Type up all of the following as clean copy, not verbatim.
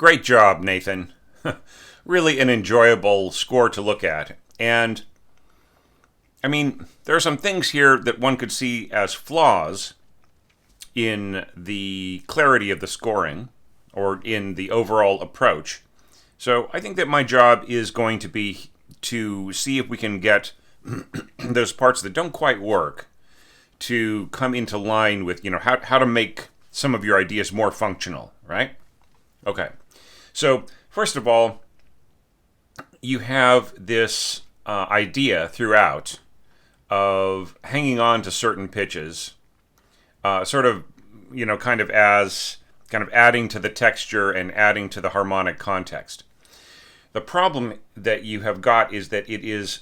Great job, Nathan. Really an enjoyable score to look at. And, I mean, there are some things here that one could see as flaws in the clarity of the scoring or in the overall approach. So I think that my job is going to be to see if we can get those parts that don't quite work to come into line with, how to make some of your ideas more functional, right? Okay. So, first of all, you have this idea throughout of hanging on to certain pitches, sort of, kind of adding to the texture and adding to the harmonic context. The problem that you have got is that it is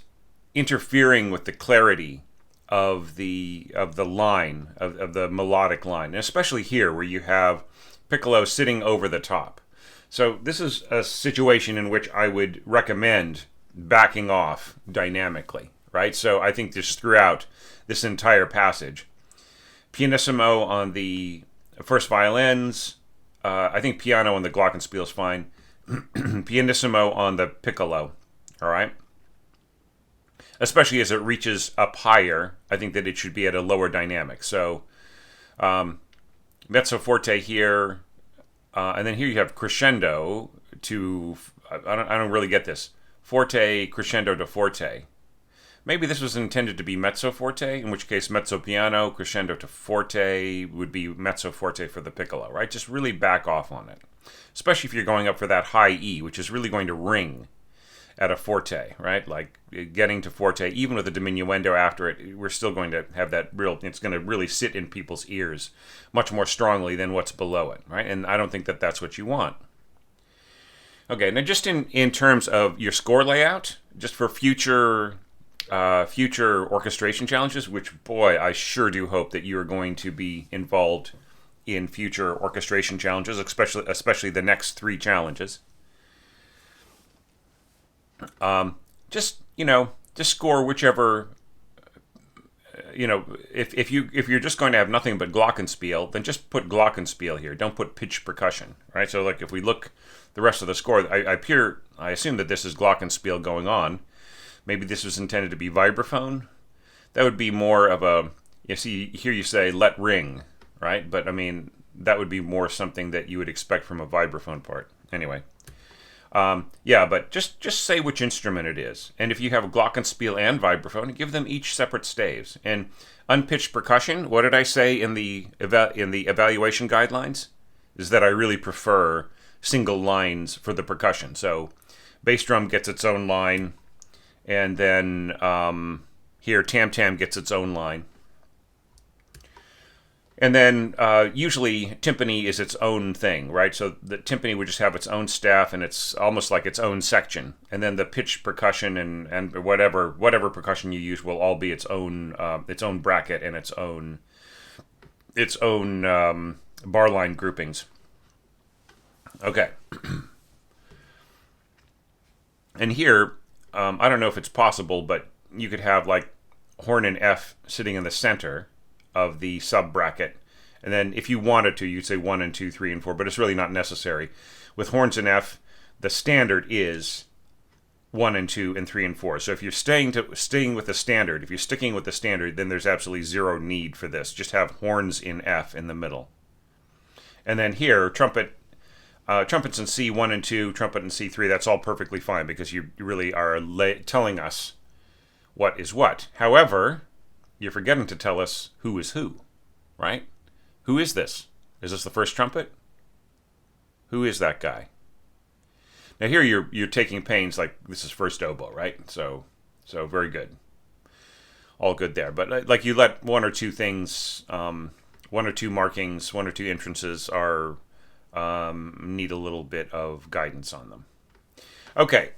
interfering with the clarity of the line, of the melodic line, and especially here where you have Piccolo sitting over the top. So this is a situation in which I would recommend backing off dynamically, right? So I think just throughout this entire passage, pianissimo on the first violins, I think piano on the glockenspiel is fine, pianissimo on the piccolo, all right? Especially as it reaches up higher, I think that it should be at a lower dynamic. So mezzo forte here, and then here you have crescendo to, I don't really get this, forte, crescendo to forte. Maybe this was intended to be mezzo forte, in which case mezzo piano, crescendo to forte would be mezzo forte for the piccolo, right? Just really back off on it. Especially if you're going up for that high E, which is really going to ring at a forte, right? Like getting to forte, even with a diminuendo after it, we're still going to have that it's going to really sit in people's ears much more strongly than what's below it, right? And I don't think that that's what you want. Okay, now just in terms of your score layout, just for future orchestration challenges, which, boy, I sure do hope that you are going to be involved in future orchestration challenges, especially the next 3 challenges. Just score whichever, if you're just going to have nothing but glockenspiel, then just put glockenspiel here. Don't put pitch percussion, right? So like if we look the rest of the score, I assume that this is glockenspiel going on. Maybe this was intended to be vibraphone. That would be more of a, here you say let ring, right? But I mean, that would be more something that you would expect from a vibraphone part. Anyway. But just say which instrument it is. And if you have a glockenspiel and vibraphone, give them each separate staves. And unpitched percussion, what did I say in the evaluation guidelines? Is that I really prefer single lines for the percussion. So bass drum gets its own line, and then here tam-tam gets its own line. And then usually timpani is its own thing, right? So the timpani would just have its own staff, and it's almost like its own section. And then the pitch percussion and whatever percussion you use will all be its own bracket and its own bar line groupings. Okay. And here, I don't know if it's possible, but you could have like horn and F sitting in the center of the sub bracket, and then if you wanted to, you'd say 1 and 2, 3 and 4, but it's really not necessary. With horns and F, the standard is 1 and 2 and 3 and 4. So if you're staying with the standard, if you're sticking with the standard, then there's absolutely zero need for this. Just have horns in F in the middle. And then here, trumpets in C 1 and 2, trumpet in C 3. That's all perfectly fine because you really are telling us what is what. However, you're forgetting to tell us who is who, right? Who is this? Is this the first trumpet? Who is that guy? Now here you're taking pains like this is first oboe, right? So very good. All good there. But like you let 1 or 2 things, 1 or 2 markings, 1 or 2 entrances are need a little bit of guidance on them. Okay,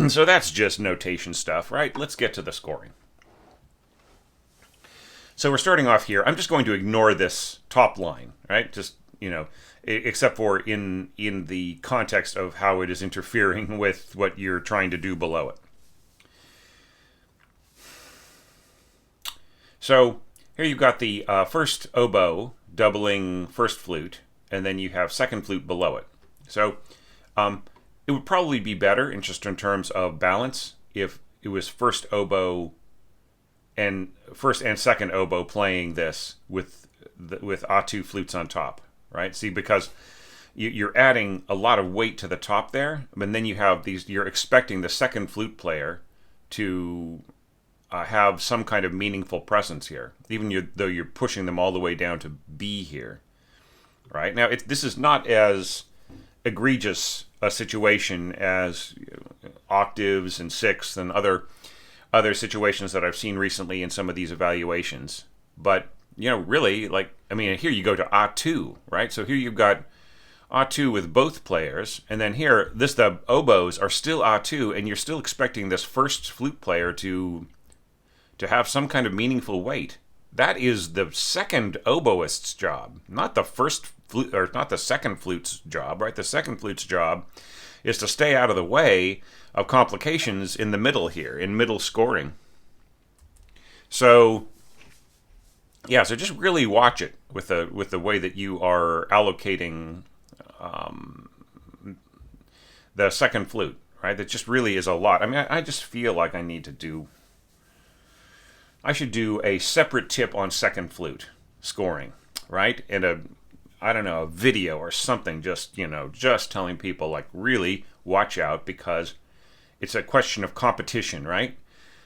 so that's just notation stuff, right? Let's get to the scoring. So we're starting off here. I'm just going to ignore this top line, right? Just, except for in the context of how it is interfering with what you're trying to do below it. So here you've got the first oboe doubling first flute, and then you have second flute below it. So it would probably be better in terms of balance if it was first and second oboe playing this with A2 flutes on top, right? See, because you're adding a lot of weight to the top there, and then you have these. You're expecting the second flute player to have some kind of meaningful presence here, even though you're pushing them all the way down to B here, right? Now, this is not as egregious a situation as octaves and sixths and other situations that I've seen recently in some of these evaluations. But, really, here you go to A2, right? So here you've got A2 with both players, and then here, the oboes are still A2, and you're still expecting this first flute player to have some kind of meaningful weight. That is the second oboist's job, not the first flute, or not the second flute's job, right? The second flute's job is to stay out of the way of complications in the middle here, in middle scoring. So, so just really watch it with the way that you are allocating the second flute, right? That just really is a lot. I mean, I just feel like I should do a separate tip on second flute scoring, right? And a video or something, just telling people, like, really watch out, because it's a question of competition, right?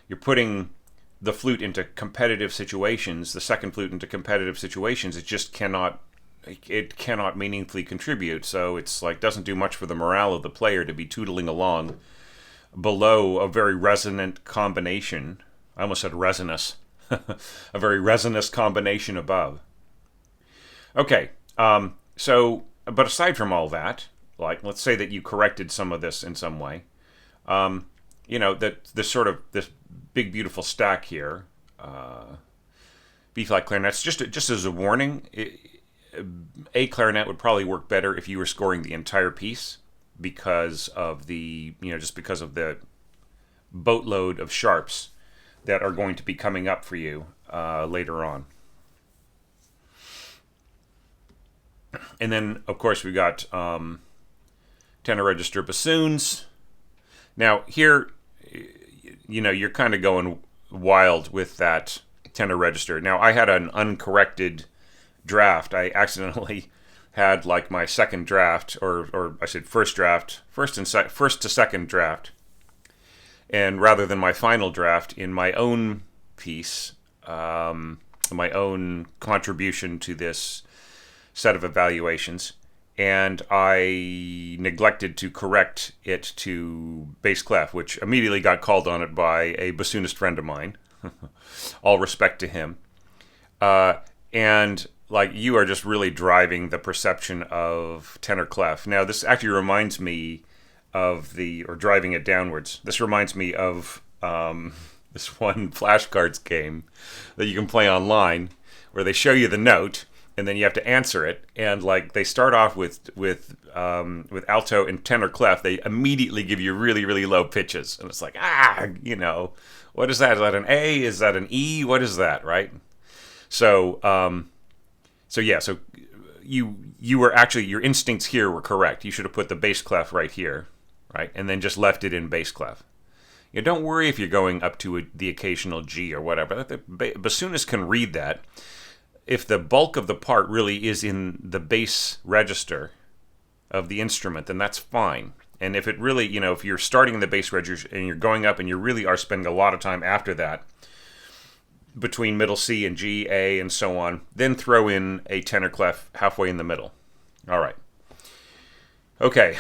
You're putting the flute into competitive situations, the second flute into competitive situations. It cannot meaningfully contribute. So it's like, doesn't do much for the morale of the player to be tootling along below a very resonant combination. I almost said resinous. A very resinous combination above. Okay, but aside from all that, like, let's say that you corrected some of this in some way, that this big beautiful stack here, B-flat clarinets, just as a warning, A clarinet would probably work better if you were scoring the entire piece, because of the boatload of sharps that are going to be coming up for you later on. And then, of course, we got tenor register bassoons. Now, here, you're kind of going wild with that tenor register. Now, I had an uncorrected draft. I accidentally had, like, my second draft, or I said first draft, first to second draft. And rather than my final draft, in my own piece, my own contribution to this set of evaluations, and I neglected to correct it to bass clef, which immediately got called on it by a bassoonist friend of mine. All respect to him. And, like, you are just really driving the perception of tenor clef. Now, this actually reminds me of driving it downwards. This reminds me of this one flashcards game that you can play online, where they show you the note, and then you have to answer it. And, like, they start off with alto and tenor clef. They immediately give you really, really low pitches, and it's like, what is that? Is that an A? Is that an E? What is that? Right? So you were actually, your instincts here were correct. You should have put the bass clef right here, right, and then just left it in bass clef. Don't worry if you're going up to the occasional G or whatever. The bassoonist can read that. If the bulk of the part really is in the bass register of the instrument, then that's fine. And if it really, if you're starting in the bass register and you're going up and you really are spending a lot of time after that, between middle C and G, A, and so on, then throw in a tenor clef halfway in the middle. All right. Okay.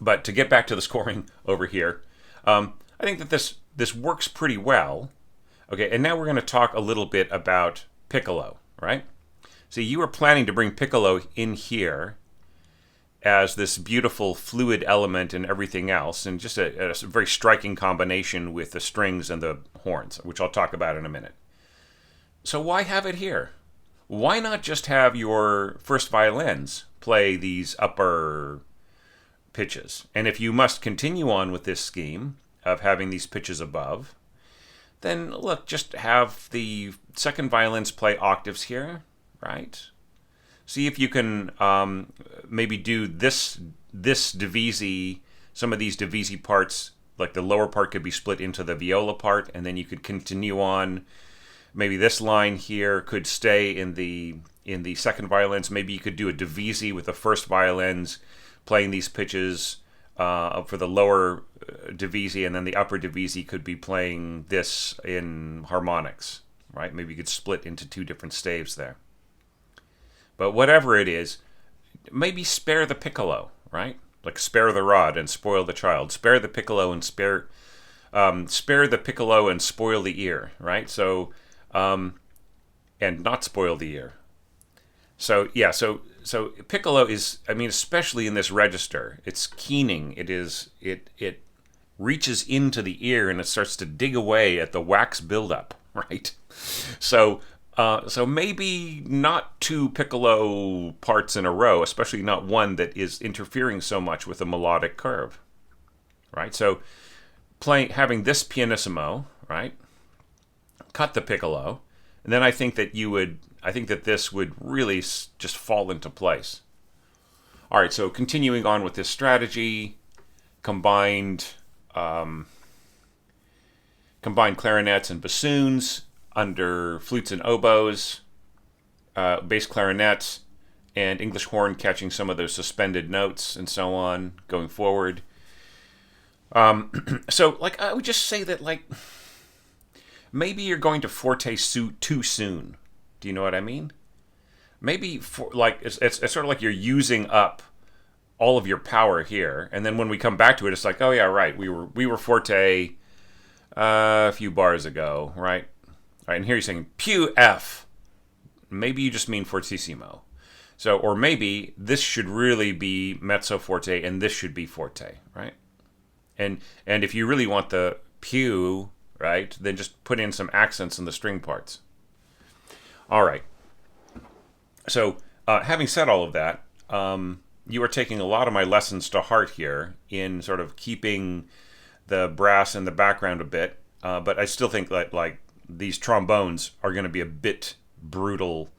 But to get back to the scoring over here, I think that this works pretty well. Okay, and now we're going to talk a little bit about Piccolo, right? See, you were planning to bring Piccolo in here as this beautiful fluid element and everything else, and just a very striking combination with the strings and the horns, which I'll talk about in a minute. So why have it here? Why not just have your first violins play these upper pitches? And if you must continue on with this scheme of having these pitches above, then look, just have the second violins play octaves here, right? see if you can maybe do this divisi, some of these divisi parts, like the lower part could be split into the viola part, and then you could continue on. Maybe this line here could stay in the second violins. Maybe you could do a divisi with the first violins playing these pitches for the lower divisi, and then the upper divisi could be playing this in harmonics, right? Maybe you could split into two different staves there. But whatever it is, maybe spare the piccolo, right? Like spare the rod and spoil the child. Spare the piccolo and spare the piccolo and spoil the ear, right? So and not spoil the ear. So yeah, so piccolo is, I mean, especially in this register, it's keening. It reaches into the ear and it starts to dig away at the wax buildup, right? So maybe not two piccolo parts in a row, especially not one that is interfering so much with the melodic curve, right? So having this pianissimo, right? Cut the piccolo, and then I think that this would really just fall into place. All right, so continuing on with this strategy, combined clarinets and bassoons under flutes and oboes, bass clarinets, and English horn catching some of those suspended notes and so on going forward. So, like, I would just say that, like, maybe you're going to forte too soon. Do you know what I mean? Maybe it's sort of like you're using up all of your power here, and then when we come back to it, it's like, oh yeah, right, we were forte a few bars ago, right? Right, and here you're saying pew F. Maybe you just mean fortissimo. So, or maybe this should really be mezzo forte, and this should be forte, right? And if you really want the pew, right, then just put in some accents in the string parts. All right. So, having said all of that, you are taking a lot of my lessons to heart here in sort of keeping the brass in the background a bit, but I still think that, like, these trombones are going to be a bit brutal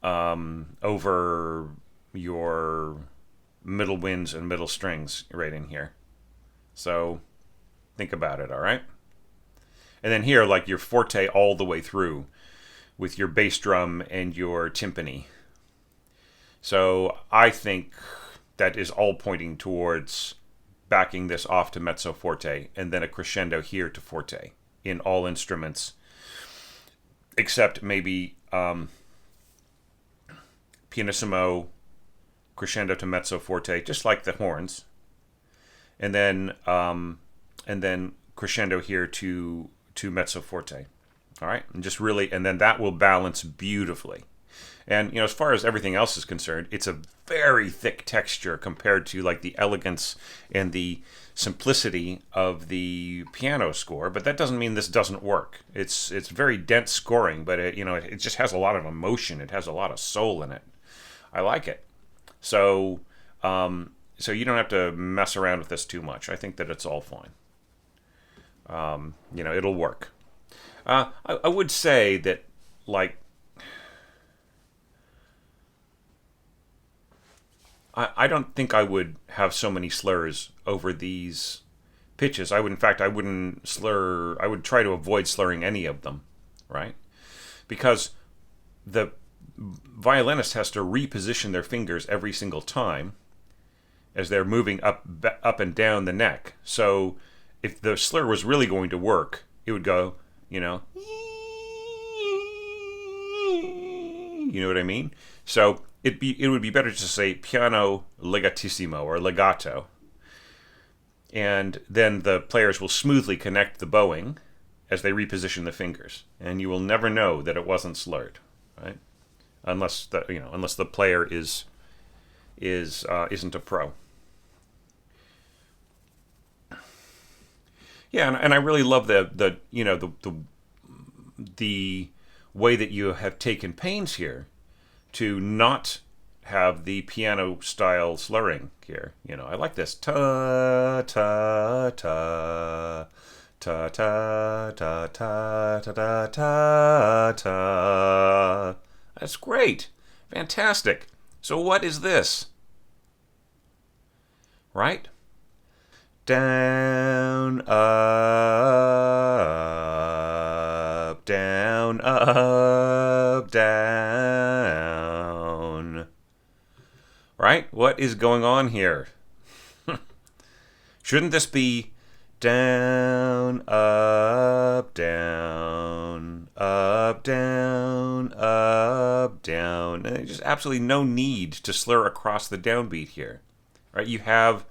over your middle winds and middle strings right in here. So think about it, all right? And then here, like, your forte all the way through with your bass drum and your timpani. So I think that is all pointing towards backing this off to mezzo forte and then a crescendo here to forte in all instruments, except maybe pianissimo, crescendo to mezzo forte, just like the horns, and then crescendo here to mezzo forte. All right, and just really, and then that will balance beautifully. And, you know, as far as everything else is concerned, it's a very thick texture compared to, like, the elegance and the simplicity of the piano score. But that doesn't mean this doesn't work. It's very dense scoring, but it just has a lot of emotion. It has a lot of soul in it. I like it. So you don't have to mess around with this too much. I think that it's all fine. It'll work. I would say that, like, I don't think I would have so many slurs over these pitches. I wouldn't slur. I would try to avoid slurring any of them, right? Because the violinist has to reposition their fingers every single time as they're moving up and down the neck. So if the slur was really going to work, it would go, you know what I mean? So it would be better to say piano legatissimo or legato, and then the players will smoothly connect the bowing as they reposition the fingers, and you will never know that it wasn't slurred, right? Unless the player isn't a pro. Yeah, and I really love the way that you have taken pains here to not have the piano style slurring here. I like this ta ta ta ta ta ta ta ta ta ta ta. That's great. Fantastic. So what is this? Right? Down, up, down, up, down. Right? What is going on here? Shouldn't this be down, up, down, up, down, up, down? And there's just absolutely no need to slur across the downbeat here. Right? You have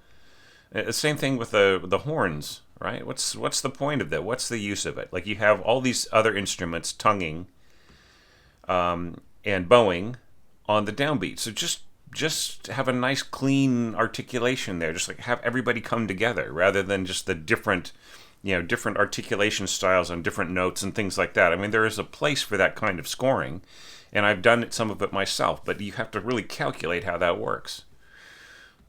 the same thing with the horns, right? What's the point of that? What's the use of it? Like you have all these other instruments tonguing and bowing on the downbeat. So just have a nice clean articulation there. Just like have everybody come together rather than just the different articulation styles on different notes and things like that. I mean, there is a place for that kind of scoring, and I've done some of it myself, but you have to really calculate how that works.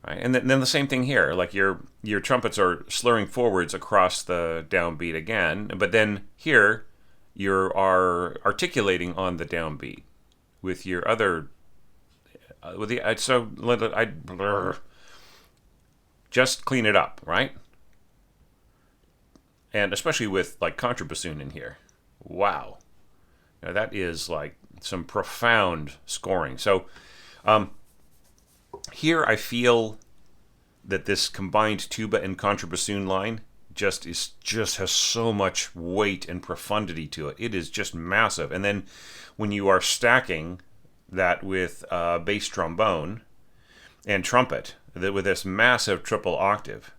Right? And then the same thing here, like your trumpets are slurring forwards across the downbeat again, but then here you are articulating on the downbeat with your other just clean it up, right? And especially with like contrabassoon in here. Wow. Now that is like some profound scoring. So here I feel that this combined tuba and contrabassoon line just has so much weight and profundity to it. It is just massive. And then when you are stacking that with bass trombone and trumpet, with this massive triple octave.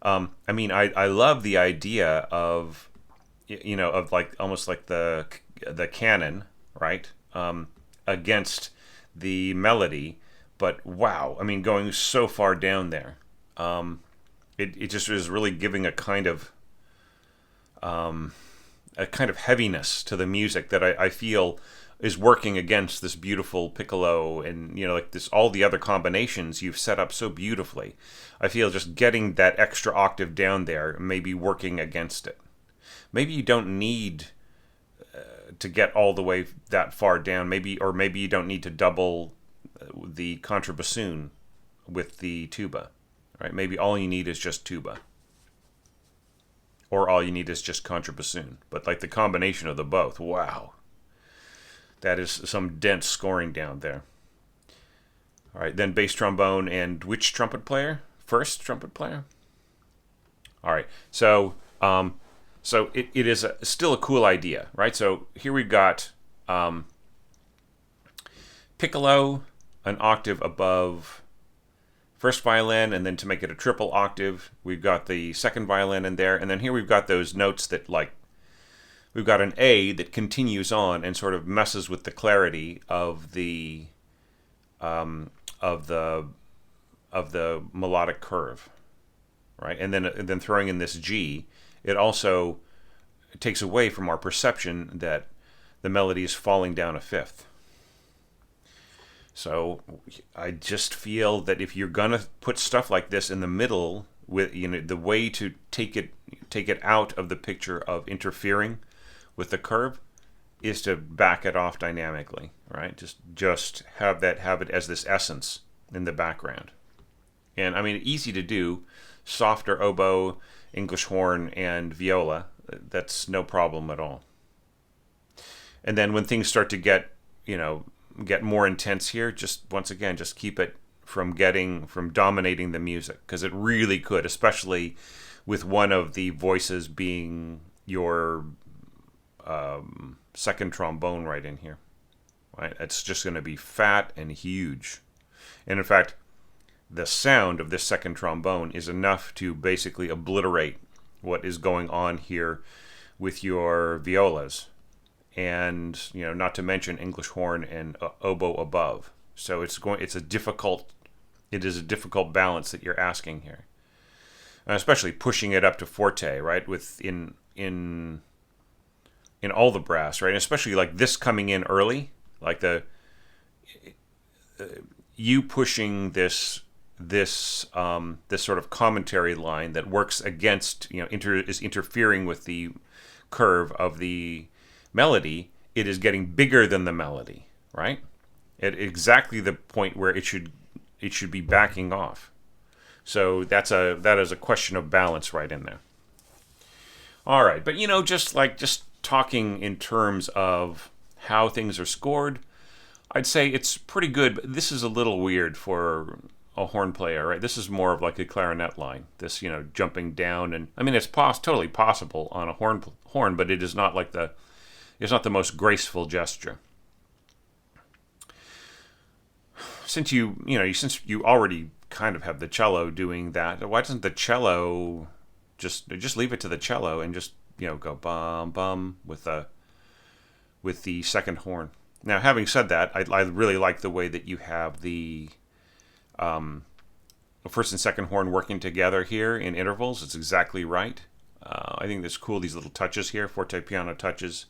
I mean, I love the idea of, of like almost like the canon, right, against the melody. But wow, I mean, going so far down there, it just is really giving a kind of heaviness to the music that I feel is working against this beautiful piccolo and like this all the other combinations you've set up so beautifully. I feel just getting that extra octave down there may be working against it. Maybe you don't need to get all the way that far down. Maybe you don't need to double the contrabassoon with the tuba, right? Maybe all you need is just tuba, or all you need is just contrabassoon. But like the combination of the both, wow. That is some dense scoring down there. All right, then bass trombone and which trumpet player? First trumpet player? All right, so it is still a cool idea, right? So here we've got piccolo, an octave above first violin, and then to make it a triple octave, we've got the second violin in there, and then here we've got those notes that like we've got an A that continues on and sort of messes with the clarity of the melodic curve, right? And then throwing in this G, it also takes away from our perception that the melody is falling down a fifth. So I just feel that if you're gonna put stuff like this in the middle, with the way to take it out of the picture of interfering with the curve is to back it off dynamically, right? Just have it as this essence in the background. And I mean, easy to do, softer oboe, English horn, and viola. That's no problem at all. And then when things start to get more intense here, once again, keep it from dominating the music, because it really could, especially with one of the voices being your second trombone right in here. Right? It's just going to be fat and huge. And in fact, the sound of this second trombone is enough to basically obliterate what is going on here with your violas. And not to mention English horn and oboe above. So it is a difficult balance that you're asking here, and especially pushing it up to forte, right? In all the brass, right? And especially like this coming in early, like you pushing this sort of commentary line that works against is interfering with the curve of the melody. It is getting bigger than the melody, right? at exactly the point where it should be backing off. So that is a question of balance right in there. All right, but just talking in terms of how things are scored, I'd say it's pretty good. But this is a little weird for a horn player, right? This is more of like a clarinet line. This, jumping down, and I mean it's totally possible on a horn, but it is not like it's not the most graceful gesture. Since since you already kind of have the cello doing that, why doesn't the cello just leave it to the cello and just go bum bum with the second horn? Now, having said that, I really like the way that you have the first and second horn working together here in intervals. It's exactly right. I think that's cool. These little touches here, forte piano touches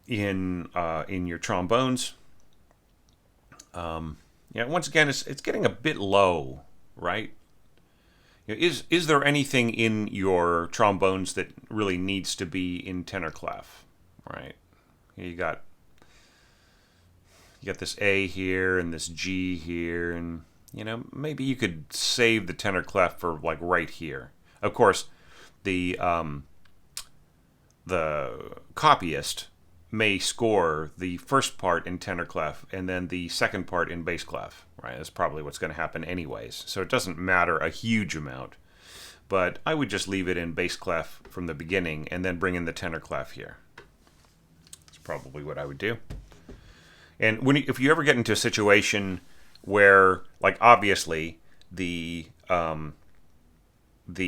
in your trombones. Once again, it's getting a bit low, right? Is there anything in your trombones that really needs to be in tenor clef, right? You got this A here and this G here, and maybe you could save the tenor clef for like right here. Of course, the copyist may score the first part in tenor clef and then the second part in bass clef, right? That's probably what's going to happen anyways. So it doesn't matter a huge amount. But I would just leave it in bass clef from the beginning and then bring in the tenor clef here. That's probably what I would do. And if you ever get into a situation where, like, obviously the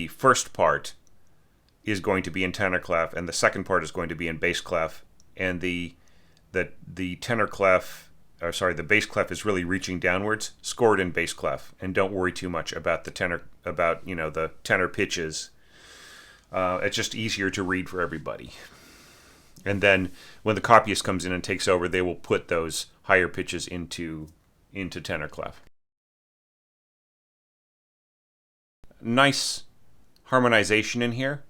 first part is going to be in tenor clef and the second part is going to be in bass clef, and the tenor clef, or sorry, the bass clef is really reaching downwards, score it in bass clef, and don't worry too much about the tenor pitches. It's just easier to read for everybody. And then when the copyist comes in and takes over, they will put those higher pitches into tenor clef. Nice harmonization in here.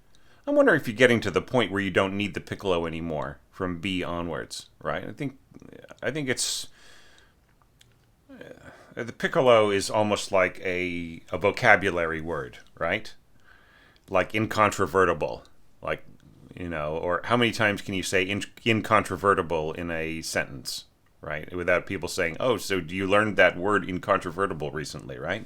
I'm wondering if you're getting to the point where you don't need the piccolo anymore from B onwards, right? I think it's the piccolo is almost like a vocabulary word, right? Like incontrovertible, like or how many times can you say incontrovertible in a sentence, right? Without people saying, "Oh, so do you learn that word incontrovertible recently?" Right?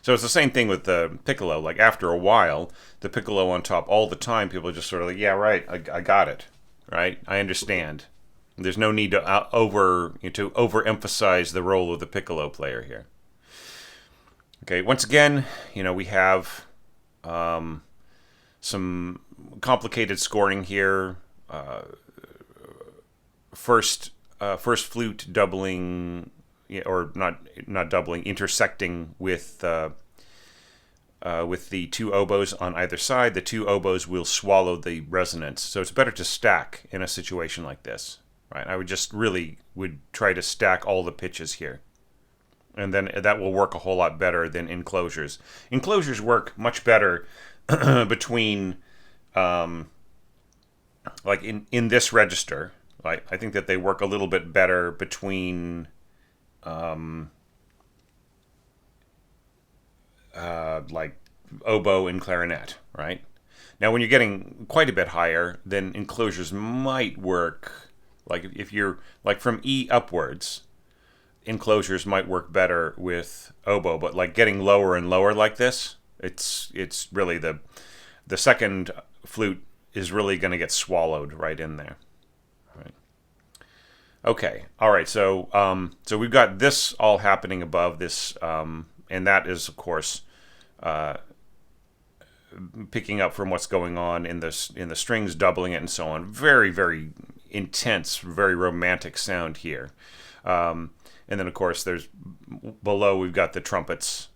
So it's the same thing with the piccolo. Like after a while, the piccolo on top all the time, people are just sort of like, "Yeah, right, I got it." Right? I understand. There's no need to overemphasize the role of the piccolo player here. Okay, once again, we have some complicated scoring here. First flute doubling, or not doubling, intersecting with the two oboes on either side. The two oboes will swallow the resonance, so it's better to stack in a situation like this, right? I would try to stack all the pitches here, and then that will work a whole lot better than enclosures. Enclosures work much better between, like in this register. I think that they work a little bit better between like oboe and clarinet, right? Now, when you're getting quite a bit higher, then enclosures might work. Like if you're like from E upwards, enclosures might work better with oboe. But like getting lower and lower like this, it's really the second flute is really going to get swallowed right in there. Right. Okay. All right. So we've got this all happening above this, and that is of course picking up from what's going on in the strings, doubling it, and so on. Very, very intense, very romantic sound here. And then of course there's below we've got the trumpets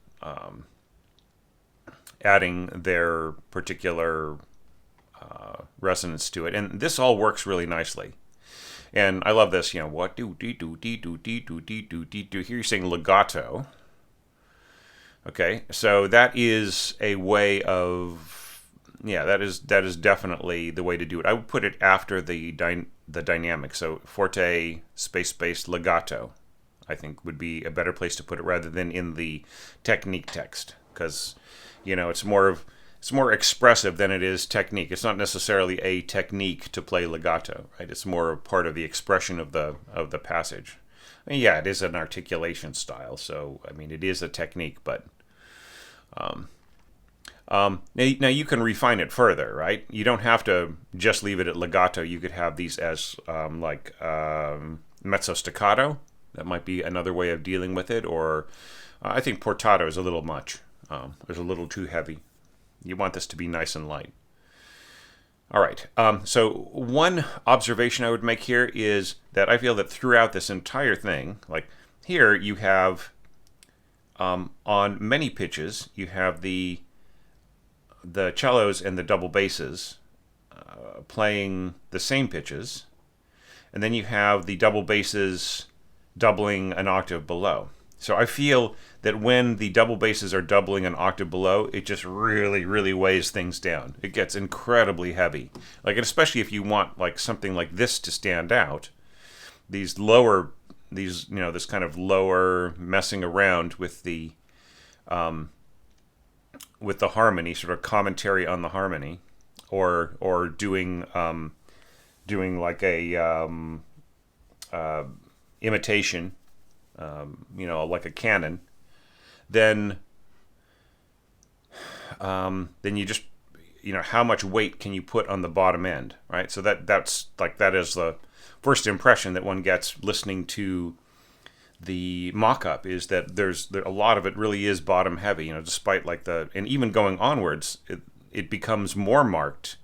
adding their particular resonance to it, and this all works really nicely. And I love this. What do dee do dee do dee do dee do dee do. Here you're saying legato. Okay, so that is a way of, that is definitely the way to do it. I would put it after the the dynamic. So forte, space, legato, I think would be a better place to put it rather than in the technique text, because it's more expressive than it is technique. It's not necessarily a technique to play legato, right? It's more a part of the expression of the passage. I mean, yeah, it is an articulation style, so I mean it is a technique, but now you can refine it further, right? You don't have to just leave it at legato. You could have these as mezzo staccato. That might be another way of dealing with it. Or I think portato is a little much. It's a little too heavy. You want this to be nice and light. All right. So one observation I would make here is that I feel that throughout this entire thing, like here you have on many pitches, you have the cellos and the double basses playing the same pitches, and then you have the double basses doubling an octave below. So I feel that when the double basses are doubling an octave below, it just really, really weighs things down. It gets incredibly heavy. Like, especially if you want like something like this to stand out, this kind of lower messing around with the harmony, sort of commentary on the harmony, or doing like a imitation, like a canon, then you just, how much weight can you put on the bottom end, right? So that is the first impression that one gets listening to the mock-up, is that there's a lot of it really is bottom heavy, despite and even going onwards, it becomes more marked,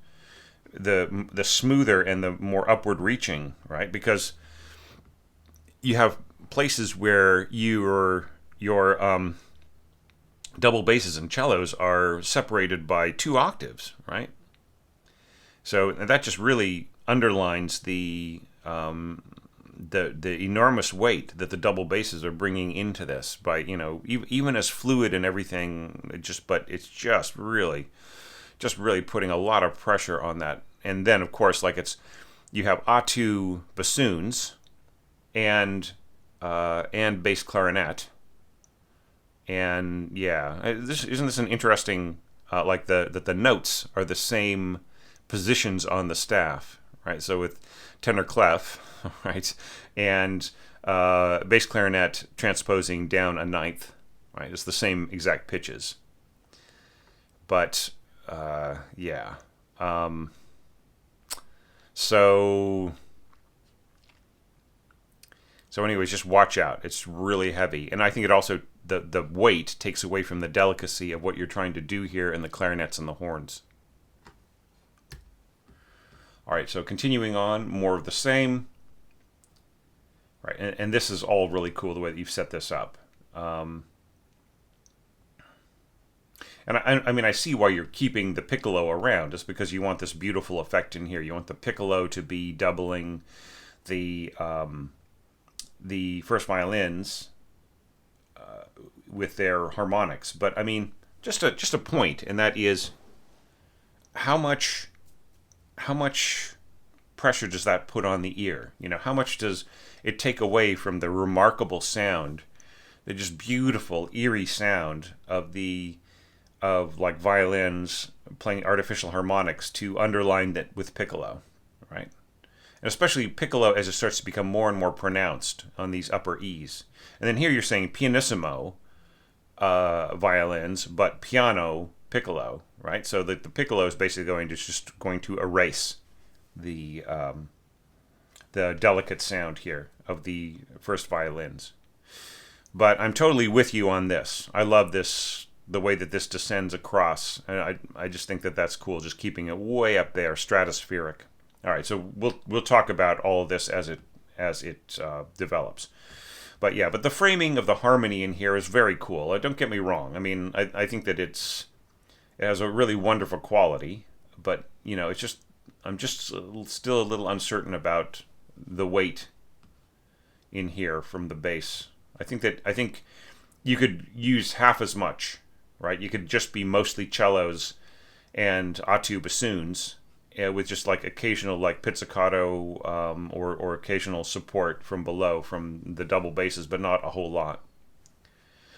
the smoother and the more upward reaching, right? Because you have places where your double basses and cellos are separated by 2 octaves, right? So that just really underlines the enormous weight that the double basses are bringing into this, by even as fluid and everything, but it's just really putting a lot of pressure on that. And then of course, you have A2 bassoons and bass clarinet, and isn't this an interesting that the notes are the same positions on the staff, right? So with tenor clef, right, and bass clarinet transposing down a ninth, right? It's the same exact pitches. But So anyways, just watch out. It's really heavy. And I think it also, the weight takes away from the delicacy of what you're trying to do here in the clarinets and the horns. All right, so continuing on, more of the same. Right, and this is all really cool, the way that you've set this up. And I mean, I see why you're keeping the piccolo around, just because you want this beautiful effect in here. You want the piccolo to be doubling the first violins with their harmonics. But I mean, just a point, and that is how much pressure does that put on the ear? How much does it take away from the remarkable sound, the just beautiful, eerie sound of violins playing artificial harmonics, to underline that with piccolo, right? And especially piccolo as it starts to become more and more pronounced on these upper E's. And then here you're saying pianissimo violins, but piano piccolo, right? So that the piccolo is basically just going to erase the delicate sound here of the first violins. But I'm totally with you on this. I love this, the way that this descends across, and I just think that that's cool, just keeping it way up there, stratospheric. All right, so we'll talk about all of this as it develops. But the framing of the harmony in here is very cool. Don't get me wrong. I mean, I think that it has a really wonderful quality, but it's just, I'm just still a little uncertain about the weight in here from the bass. I think you could use half as much, right? You could just be mostly cellos and A2 bassoons, with just like occasional like pizzicato or occasional support from below from the double basses, but not a whole lot.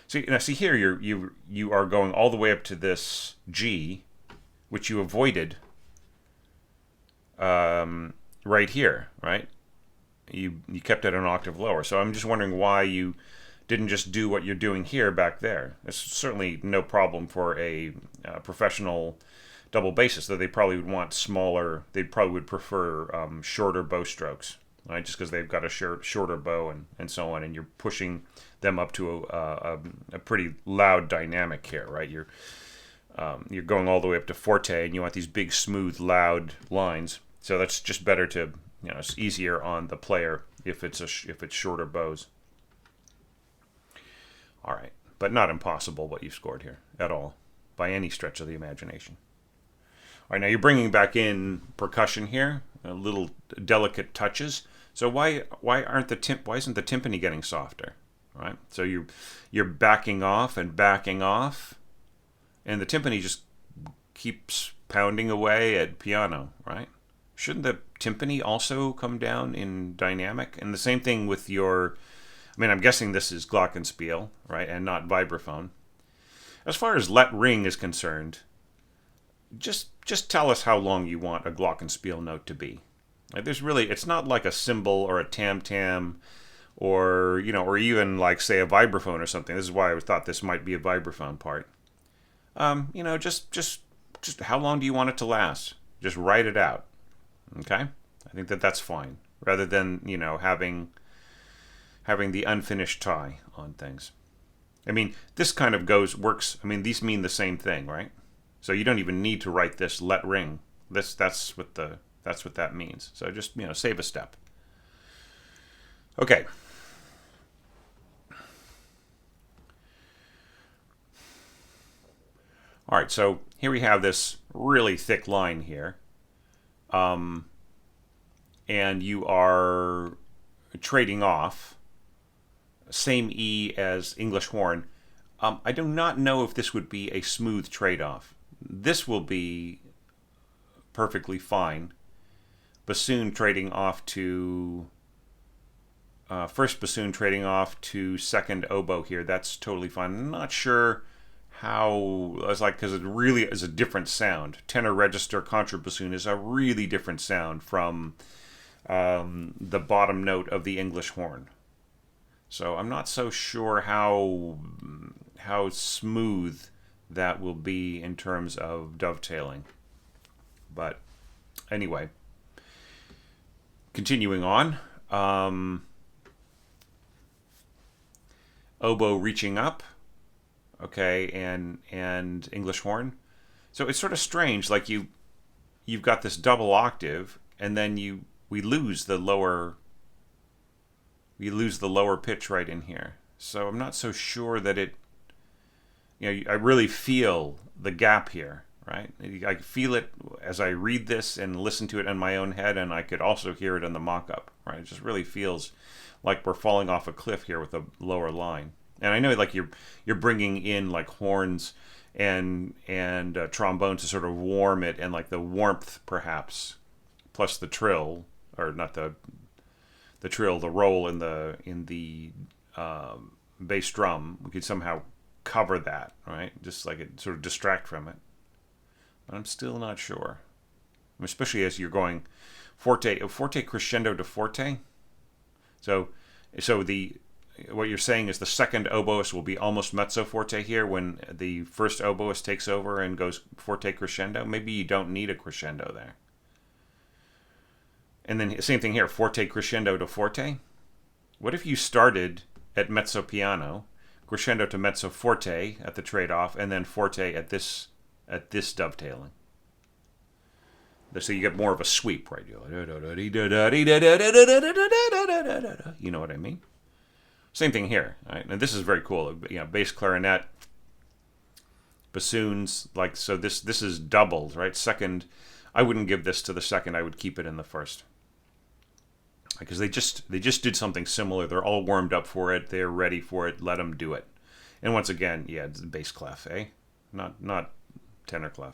See here you are going all the way up to this G, which you avoided right here, right? You kept it an octave lower. So I'm just wondering why you didn't just do what you're doing here back there. It's certainly no problem for a professional double bassist, though they probably would want smaller. They probably would prefer shorter bow strokes, right? Just because they've got a shorter bow and so on, and you're pushing them up to a pretty loud dynamic here, right? You're going all the way up to forte, and you want these big, smooth, loud lines. So that's just better to, it's easier on the player if it's shorter bows. All right, but not impossible what you've scored here at all, by any stretch of the imagination. All right, now you're bringing back in percussion here, little delicate touches. So why isn't the timpani getting softer, right? So you're backing off, and the timpani just keeps pounding away at piano, right? Shouldn't the timpani also come down in dynamic? And the same thing with I'm guessing this is glockenspiel, right, and not vibraphone. As far as let ring is concerned, just tell us how long you want a glockenspiel note to be. Like, it's not like a cymbal or a tam-tam or even like, say, a vibraphone or something. This is why I thought this might be a vibraphone part. Just how long do you want it to last? Just write it out. Okay? I think that's fine. Rather than, having the unfinished tie on things. This kind of works. These mean the same thing, right? So you don't even need to write this let ring. That's what that means. So just, save a step. Okay. All right, so here we have this really thick line here. And you are trading off same E as English horn. I do not know if this would be a smooth trade-off. This will be perfectly fine. Bassoon trading off to first bassoon trading off to second oboe here. That's totally fine. I'm not sure how, because it really is a different sound. Tenor register contrabassoon is a really different sound from the bottom note of the English horn. So I'm not so sure how smooth that will be in terms of dovetailing. But anyway, continuing on. Oboe reaching up, okay, and English horn. So it's sort of strange, like you've got this double octave, and then we lose the lower pitch right in here. So I'm not so sure that it, I really feel the gap here, right? I feel it as I read this and listen to it in my own head, and I could also hear it in the mock-up, right? It just really feels like we're falling off a cliff here with a lower line. And I know, like, you're bringing in like horns and trombone to sort of warm it, and like the warmth perhaps, plus the trill, or not the trill, the roll in the bass drum. We could somehow cover that, right? Just like it sort of distract from it. But I'm still not sure, especially as you're going forte crescendo to forte. So what you're saying is the second oboist will be almost mezzo forte here when the first oboist takes over and goes forte crescendo. Maybe you don't need a crescendo there. And then same thing here, forte crescendo to forte. What if you started at mezzo piano, crescendo to mezzo forte at the trade-off, and then forte at this dovetailing? So you get more of a sweep, right? You know what I mean? Same thing here, right? And this is very cool. Bass clarinet, bassoons, like, so this is doubled, right? Second, I wouldn't give this to the second. I would keep it in the first, because they just did something similar. They're all warmed up for it. They're ready for it. Let them do it. And once again, it's bass clef, not tenor clef.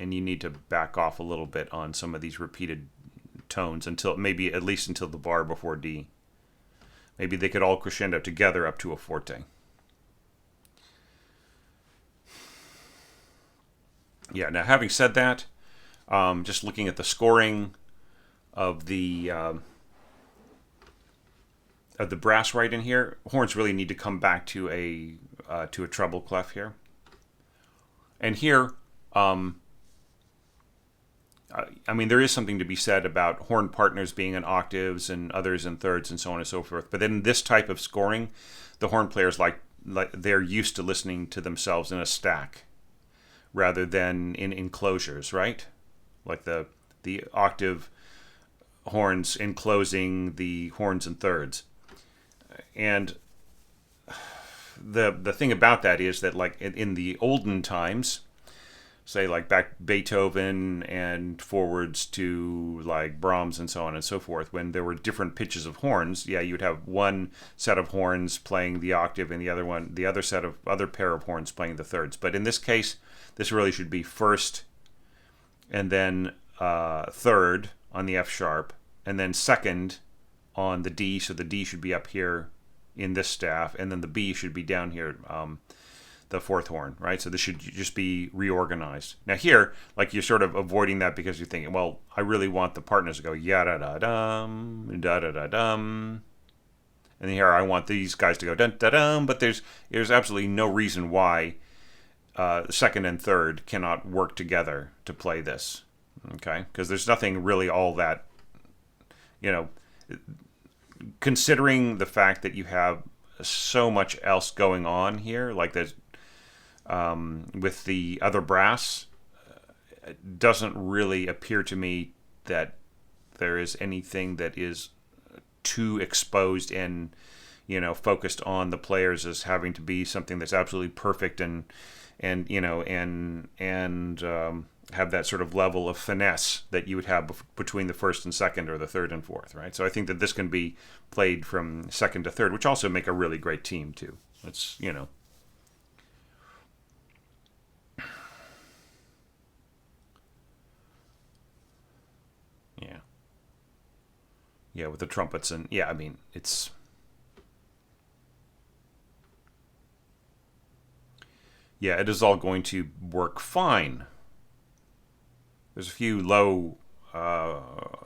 and you need to back off a little bit on some of these repeated tones until maybe at least until the bar before D. Maybe they could all crescendo together up to a forte. Yeah, now having said that, just looking at the scoring of the brass right in here, horns really need to come back to a treble clef here. And here, I mean, there is something to be said about horn partners being in octaves and others in thirds and so on and so forth. But then this type of scoring, the horn players like they're used to listening to themselves in a stack rather than in enclosures, right? Like the octave horns enclosing the horns in thirds. And the thing about that is that, like, in the olden times, say like back Beethoven and forwards to like Brahms and so on and so forth, when there were different pitches of horns, yeah, you would have one set of horns playing the octave and the other pair of horns playing the thirds. But in this case, this really should be first and then third on the F sharp, and then second on the D. So the D should be up here in this staff, and then the B should be down here, the fourth horn, right? So this should just be reorganized. Now here, like, you're sort of avoiding that because you're thinking, well, I really want the partners to go ya-da-da-dum, da-da-da-dum. And here I want these guys to go dun-da-dum, but there's absolutely no reason why second and third cannot work together to play this, okay? Because there's nothing really all that, considering the fact that you have so much else going on here, like there's with the other brass, it doesn't really appear to me that there is anything that is too exposed and focused on the players as having to be something that's absolutely perfect and have that sort of level of finesse that you would have between the first and second or the third and fourth, right? So I think that this can be played from second to third, which also make a really great team too. It's yeah, with the trumpets and I mean, it is all going to work fine. There's a few low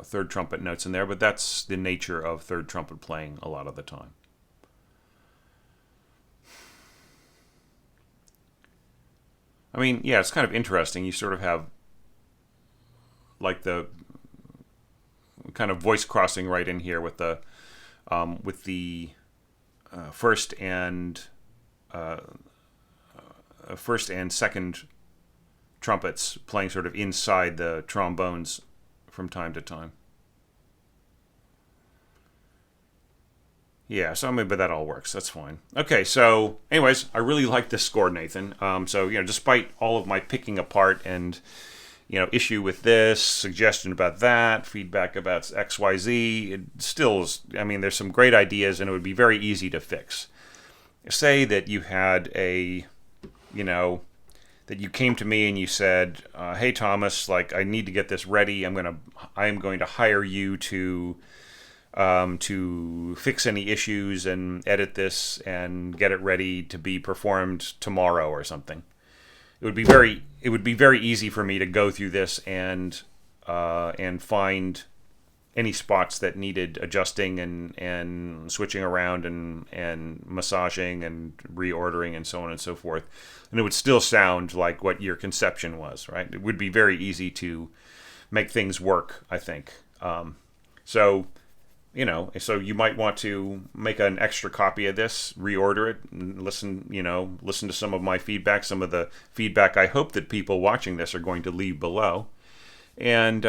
third trumpet notes in there, but that's the nature of third trumpet playing a lot of the time. I mean, yeah, it's kind of interesting. You sort of have like the kind of voice crossing right in here with the first and second trumpets playing sort of inside the trombones from time to time. Yeah, so maybe that all works. That's fine. Okay, so anyways, I really like this score, Nathan. So despite all of my picking apart and issue with this, suggestion about that, feedback about XYZ, it still is, I mean, there's some great ideas and it would be very easy to fix. Say that you had that you came to me and you said, hey Thomas, like, I need to get this ready. I am going to hire you to fix any issues and edit this and get it ready to be performed tomorrow or something. It would be very easy for me to go through this and find any spots that needed adjusting and switching around and massaging and reordering and so on and so forth. And it would still sound like what your conception was, right? It would be very easy to make things work, I think. So you might want to make an extra copy of this, reorder it, and listen to some of my feedback, some of the feedback I hope that people watching this are going to leave below. And,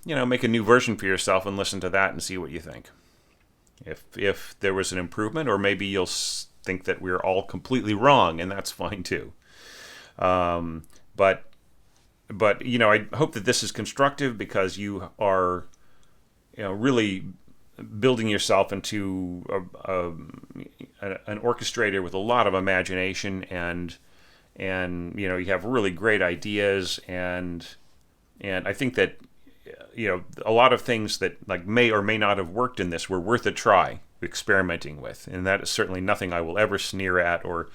make a new version for yourself and listen to that and see what you think. If there was an improvement, or maybe you'll think that we're all completely wrong, and that's fine too. But I hope that this is constructive because you are, really building yourself into an orchestrator with a lot of imagination and and you have really great ideas, and I think that a lot of things that like may or may not have worked in this were worth a try experimenting with, and that is certainly nothing I will ever sneer at or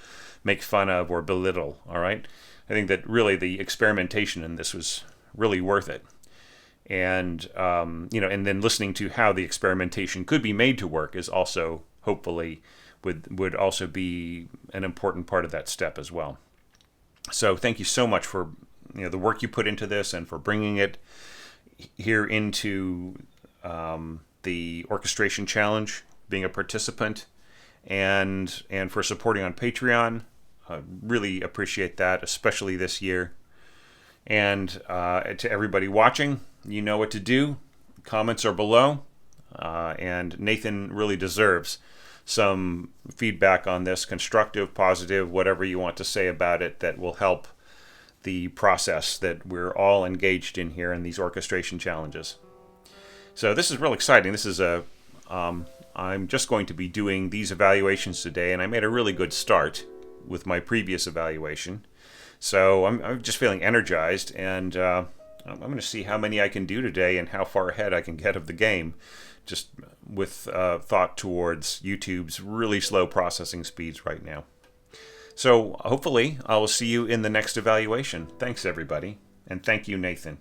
make fun of or belittle. All right, I think that really the experimentation in this was really worth it, and and then listening to how the experimentation could be made to work is also hopefully would also be an important part of that step as well. So thank you so much for the work you put into this and for bringing it here into the Orchestration Challenge, being a participant, and for supporting on Patreon. Really appreciate that, especially this year. And to everybody watching, you know what to do. Comments are below, and Nathan really deserves some feedback on this, constructive, positive, whatever you want to say about it, that will help the process that we're all engaged in here in these orchestration challenges. So this is real exciting. This is I'm just going to be doing these evaluations today, and I made a really good start with my previous evaluation. So I'm just feeling energized, and I'm going to see how many I can do today and how far ahead I can get of the game, just with thought towards YouTube's really slow processing speeds right now. So hopefully I will see you in the next evaluation. Thanks, everybody, and thank you, Nathan.